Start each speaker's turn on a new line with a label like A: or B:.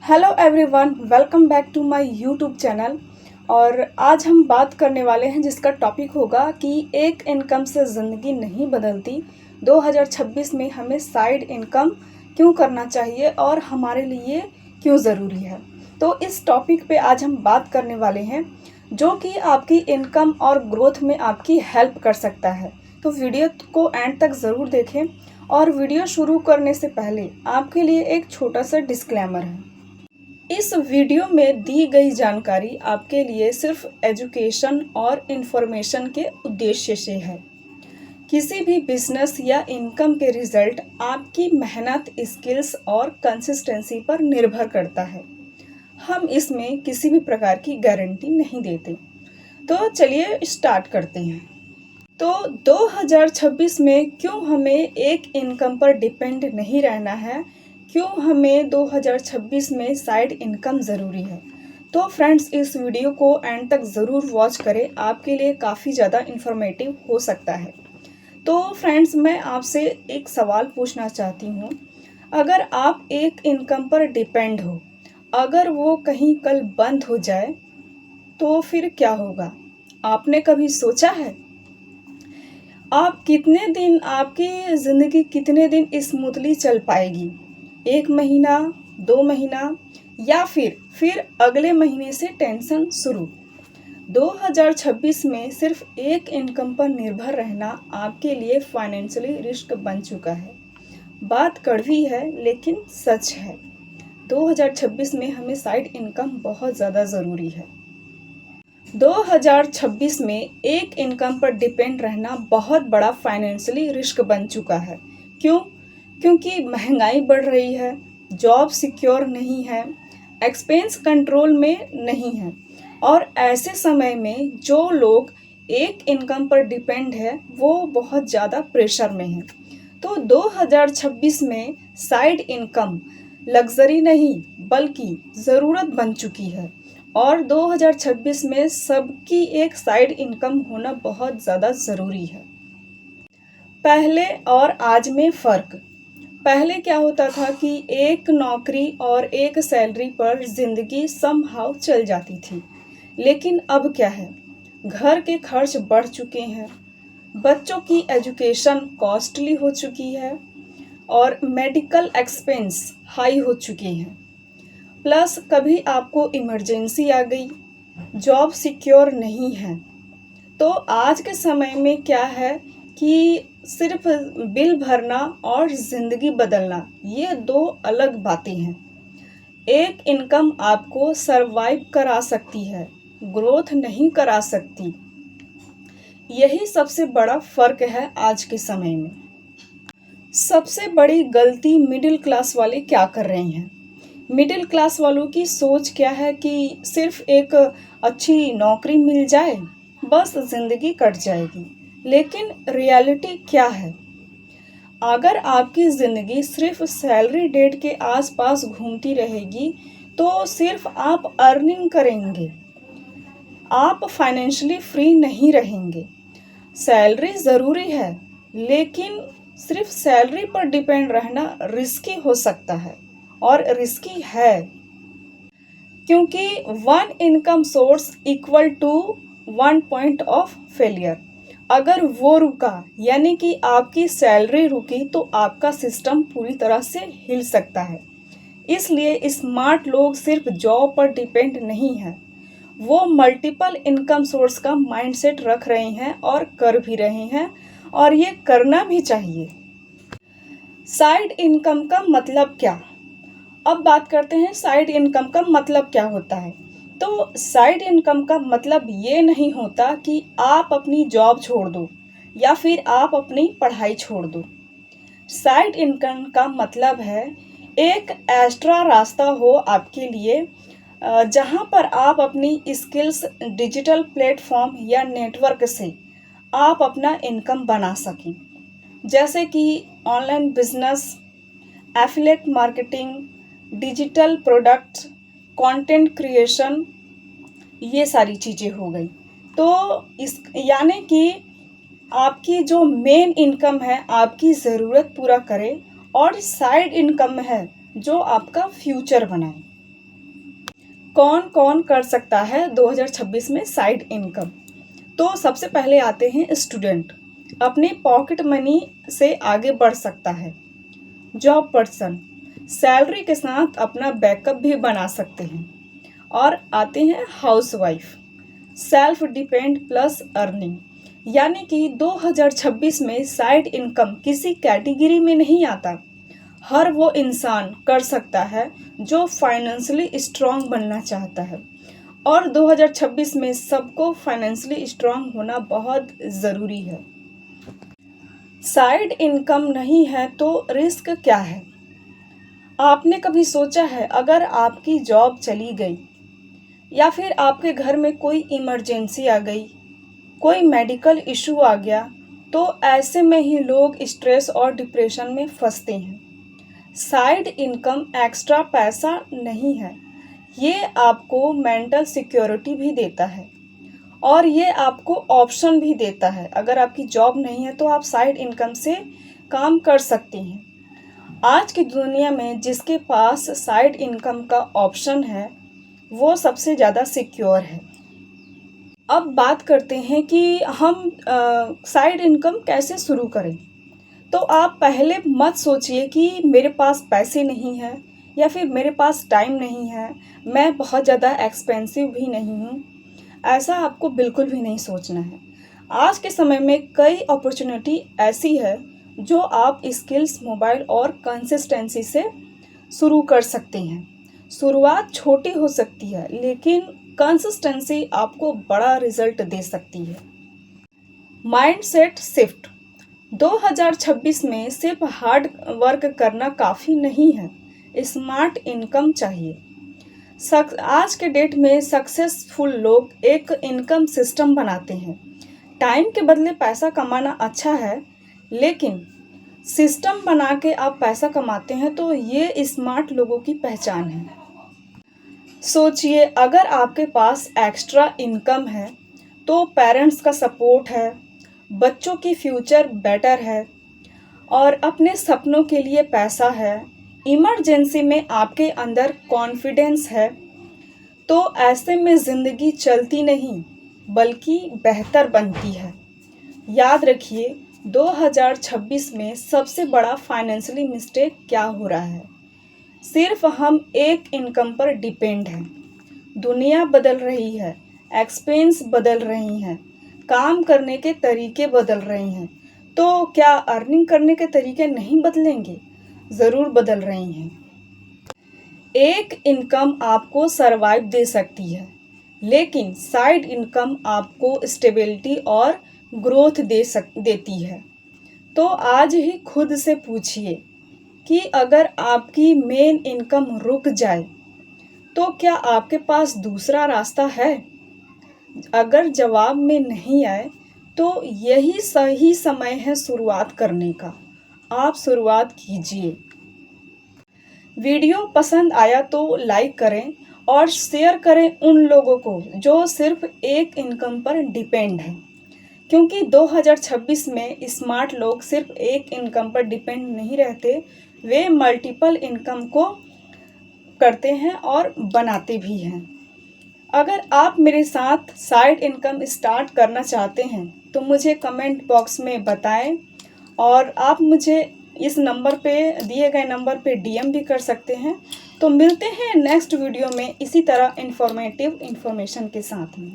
A: Hello everyone, welcome back to my YouTube channel. और आज हम बात करने वाले हैं जिसका टॉपिक होगा कि एक इनकम से ज़िंदगी नहीं बदलती। 2026 में हमें साइड इनकम क्यों करना चाहिए और हमारे लिए क्यों ज़रूरी है। तो इस टॉपिक पे आज हम बात करने वाले हैं जो कि आपकी इनकम और ग्रोथ में आपकी हेल्प कर सकता है। तो वीडियो को एंड तक ज़रूर देखें। और वीडियो शुरू करने से पहले आपके लिए एक छोटा सा डिस्क्लेमर है। इस वीडियो में दी गई जानकारी आपके लिए सिर्फ एजुकेशन और इन्फॉर्मेशन के उद्देश्य से है। किसी भी बिजनेस या इनकम के रिजल्ट आपकी मेहनत, स्किल्स और कंसिस्टेंसी पर निर्भर करता है। हम इसमें किसी भी प्रकार की गारंटी नहीं देते। तो चलिए स्टार्ट करते हैं। तो 2026 में क्यों हमें एक इनकम पर डिपेंड नहीं रहना है, क्यों हमें 2026 में साइड इनकम ज़रूरी है। तो फ्रेंड्स, इस वीडियो को एंड तक ज़रूर वॉच करें, आपके लिए काफ़ी ज़्यादा इन्फॉर्मेटिव हो सकता है। तो फ्रेंड्स, मैं आपसे एक सवाल पूछना चाहती हूँ। अगर आप एक इनकम पर डिपेंड हो, अगर वो कहीं कल बंद हो जाए तो फिर क्या होगा? आपने कभी सोचा है? आप कितने दिन, आपकी ज़िंदगी कितने दिन स्मूथली चल पाएगी? 1 महीना, 2 महीना या फिर अगले महीने से टेंशन शुरू। 2026 में सिर्फ एक इनकम पर निर्भर रहना आपके लिए फाइनेंशियली रिस्क बन चुका है। बात कड़वी है लेकिन सच है। 2026 में हमें साइड इनकम बहुत ज़्यादा ज़रूरी है। 2026 में एक इनकम पर डिपेंड रहना बहुत बड़ा फाइनेंशियली रिस्क बन चुका है। क्यों? क्योंकि महंगाई बढ़ रही है, जॉब सिक्योर नहीं है, एक्सपेंस कंट्रोल में नहीं है। और ऐसे समय में जो लोग एक इनकम पर डिपेंड है वो बहुत ज़्यादा प्रेशर में है। तो 2026 में साइड इनकम लग्जरी नहीं बल्कि ज़रूरत बन चुकी है। और 2026 में सबकी एक साइड इनकम होना बहुत ज़्यादा ज़रूरी है। पहले और आज में फ़र्क। पहले क्या होता था कि एक नौकरी और एक सैलरी पर ज़िंदगी समहाउ चल जाती थी। लेकिन अब क्या है? घर के खर्च बढ़ चुके हैं, बच्चों की एजुकेशन कॉस्टली हो चुकी है और मेडिकल एक्सपेंस हाई हो चुके हैं। प्लस कभी आपको इमरजेंसी आ गई, जॉब सिक्योर नहीं है। तो आज के समय में क्या है कि सिर्फ बिल भरना और ज़िंदगी बदलना, ये दो अलग बातें हैं। एक इनकम आपको सरवाइव करा सकती है, ग्रोथ नहीं करा सकती। यही सबसे बड़ा फ़र्क है आज के समय में। सबसे बड़ी गलती मिडिल क्लास वाले क्या कर रहे हैं? मिडिल क्लास वालों की सोच क्या है कि सिर्फ एक अच्छी नौकरी मिल जाए बस ज़िंदगी कट जाएगी। लेकिन रियलिटी क्या है? अगर आपकी ज़िंदगी सिर्फ सैलरी डेट के आसपास घूमती रहेगी तो सिर्फ आप अर्निंग करेंगे, आप फाइनेंशियली फ्री नहीं रहेंगे। सैलरी ज़रूरी है लेकिन सिर्फ सैलरी पर डिपेंड रहना रिस्की हो सकता है और रिस्की है। क्योंकि one income source equal to one point of failure. अगर वो रुका यानी कि आपकी सैलरी रुकी तो आपका सिस्टम पूरी तरह से हिल सकता है। इसलिए स्मार्ट लोग सिर्फ जॉब पर डिपेंड नहीं हैं, वो मल्टीपल इनकम सोर्स का माइंडसेट रख रहे हैं और कर भी रहे हैं, और ये करना भी चाहिए। साइड इनकम का मतलब क्या? अब बात करते हैं साइड इनकम का मतलब क्या होता है। तो साइड इनकम का मतलब ये नहीं होता कि आप अपनी जॉब छोड़ दो या फिर आप अपनी पढ़ाई छोड़ दो। साइड इनकम का मतलब है एक एक्स्ट्रा रास्ता हो आपके लिए, जहां पर आप अपनी स्किल्स डिजिटल प्लेटफॉर्म या नेटवर्क से आप अपना इनकम बना सकें। जैसे कि online business, affiliate marketing, digital products, content creation, ये सारी चीज़ें हो गई। तो इस यानी कि आपकी जो मेन इनकम है आपकी ज़रूरत पूरा करे और साइड इनकम है जो आपका फ्यूचर बनाए। कौन कौन कर सकता है 2026 में साइड इनकम। तो सबसे पहले आते हैं स्टूडेंट, अपने पॉकेट मनी से आगे बढ़ सकता है। जॉब पर्सन, सैलरी के साथ अपना बैकअप भी बना सकते हैं। और आते हैं housewife, self depend plus earning, यानी कि 2026 में साइड इनकम किसी कैटेगरी में नहीं आता। हर वो इंसान कर सकता है जो फाइनेंशियली स्ट्रांग बनना चाहता है, और 2026 में सबको फाइनेंशियली स्ट्रांग होना बहुत ज़रूरी है। साइड इनकम नहीं है तो रिस्क क्या है? आपने कभी सोचा है अगर आपकी जॉब चली गई या फिर आपके घर में कोई इमरजेंसी आ गई, कोई मेडिकल इशू आ गया, तो ऐसे में ही लोग स्ट्रेस और डिप्रेशन में फंसते हैं। साइड इनकम एक्स्ट्रा पैसा नहीं है, ये आपको मेंटल सिक्योरिटी भी देता है और ये आपको ऑप्शन भी देता है। अगर आपकी जॉब नहीं है तो आप साइड इनकम से काम कर सकती हैं। आज की दुनिया में जिसके पास साइड इनकम का ऑप्शन है वो सबसे ज़्यादा सिक्योर है। अब बात करते हैं कि हम साइड इनकम कैसे शुरू करें। तो आप पहले मत सोचिए कि मेरे पास पैसे नहीं हैं या फिर मेरे पास टाइम नहीं है, मैं बहुत ज़्यादा एक्सपेंसिव भी नहीं हूँ। ऐसा आपको बिल्कुल भी नहीं सोचना है। आज के समय में कई अपॉर्चुनिटी ऐसी है जो आप स्किल्स, मोबाइल और कंसिस्टेंसी से शुरू कर सकते हैं। शुरुआत छोटी हो सकती है लेकिन कंसिस्टेंसी आपको बड़ा रिजल्ट दे सकती है। माइंडसेट शिफ्ट, 2026 में सिर्फ हार्ड वर्क करना काफ़ी नहीं है, स्मार्ट इनकम चाहिए। आज के डेट में सक्सेसफुल लोग एक इनकम सिस्टम बनाते हैं। टाइम के बदले पैसा कमाना अच्छा है, लेकिन सिस्टम बना के आप पैसा कमाते हैं तो ये स्मार्ट लोगों की पहचान है। सोचिए अगर आपके पास एक्स्ट्रा इनकम है तो पेरेंट्स का सपोर्ट है, बच्चों की फ्यूचर बेटर है और अपने सपनों के लिए पैसा है, इमरजेंसी में आपके अंदर कॉन्फिडेंस है, तो ऐसे में ज़िंदगी चलती नहीं बल्कि बेहतर बनती है। याद रखिए 2026 में सबसे बड़ा फाइनेंशियली मिस्टेक क्या हो रहा है? सिर्फ हम एक इनकम पर डिपेंड हैं। दुनिया बदल रही है, एक्सपेंस बदल रही हैं, काम करने के तरीके बदल रहे हैं, तो क्या अर्निंग करने के तरीके नहीं बदलेंगे? ज़रूर बदल रही हैं। एक इनकम आपको सरवाइव दे सकती है, लेकिन साइड इनकम आपको स्टेबिलिटी और ग्रोथ देती है। तो आज ही खुद से पूछिए कि अगर आपकी मेन इनकम रुक जाए तो क्या आपके पास दूसरा रास्ता है? अगर जवाब में नहीं आए तो यही सही समय है शुरुआत करने का। आप शुरुआत कीजिए। वीडियो पसंद आया तो लाइक करें और शेयर करें उन लोगों को जो सिर्फ एक इनकम पर डिपेंड हैं, क्योंकि 2026 में स्मार्ट लोग सिर्फ एक इनकम पर डिपेंड नहीं रहते, वे मल्टीपल इनकम को करते हैं और बनाते भी हैं। अगर आप मेरे साथ साइड इनकम स्टार्ट करना चाहते हैं तो मुझे कमेंट बॉक्स में बताएं और आप मुझे इस नंबर पे, दिए गए नंबर पे डीएम भी कर सकते हैं। तो मिलते हैं नेक्स्ट वीडियो में इसी तरह इन्फॉर्मेटिव इन्फॉर्मेशन के साथ में।